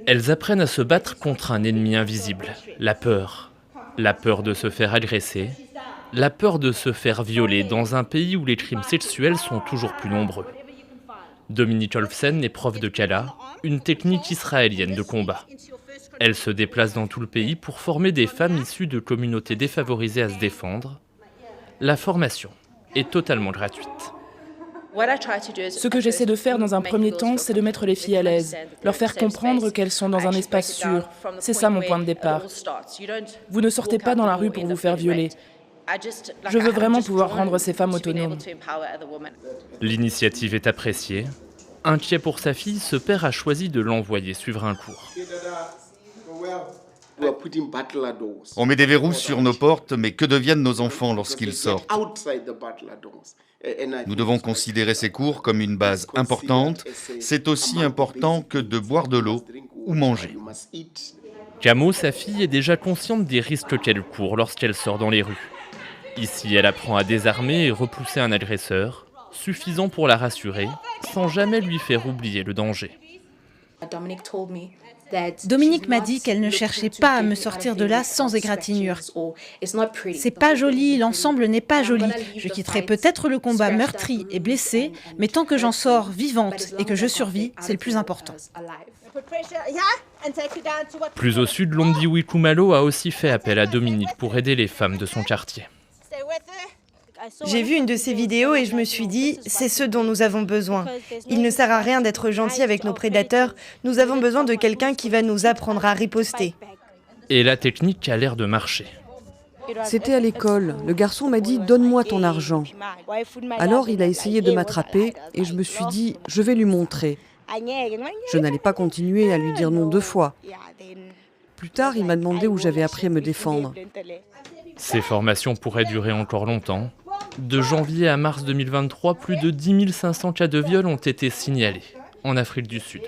Elles apprennent à se battre contre un ennemi invisible, la peur. La peur de se faire agresser, la peur de se faire violer dans un pays où les crimes sexuels sont toujours plus nombreux. Dominique Olfsen est prof de Kala, une technique israélienne de combat. Elle se déplace dans tout le pays pour former des femmes issues de communautés défavorisées à se défendre. La formation est totalement gratuite. Ce que j'essaie de faire dans un premier temps, c'est de mettre les filles à l'aise, leur faire comprendre qu'elles sont dans un espace sûr. C'est ça mon point de départ. Vous ne sortez pas dans la rue pour vous faire violer. Je veux vraiment pouvoir rendre ces femmes autonomes. L'initiative est appréciée. Inquiet pour sa fille, ce père a choisi de l'envoyer suivre un cours. On met des verrous sur nos portes, mais que deviennent nos enfants lorsqu'ils sortent ? Nous devons considérer ces cours comme une base importante. C'est aussi important que de boire de l'eau ou manger. Camo, sa fille, est déjà consciente des risques qu'elle court lorsqu'elle sort dans les rues. Ici, elle apprend à désarmer et repousser un agresseur, suffisant pour la rassurer, sans jamais lui faire oublier le danger. Dominique m'a dit qu'elle ne cherchait pas à me sortir de là sans égratignure. C'est pas joli, l'ensemble n'est pas joli. Je quitterai peut-être le combat meurtri et blessé, mais tant que j'en sors vivante et que je survis, c'est le plus important. Plus au sud, Londiwi Kumalo a aussi fait appel à Dominique pour aider les femmes de son quartier. J'ai vu une de ces vidéos et je me suis dit, c'est ce dont nous avons besoin. Il ne sert à rien d'être gentil avec nos prédateurs, nous avons besoin de quelqu'un qui va nous apprendre à riposter. Et la technique a l'air de marcher. C'était à l'école. Le garçon m'a dit « Donne-moi ton argent ». Alors il a essayé de m'attraper et je me suis dit « Je vais lui montrer ». Je n'allais pas continuer à lui dire non 2 fois. Plus tard, il m'a demandé où j'avais appris à me défendre. Ces formations pourraient durer encore longtemps. De janvier à mars 2023, plus de 10 500 cas de viol ont été signalés en Afrique du Sud.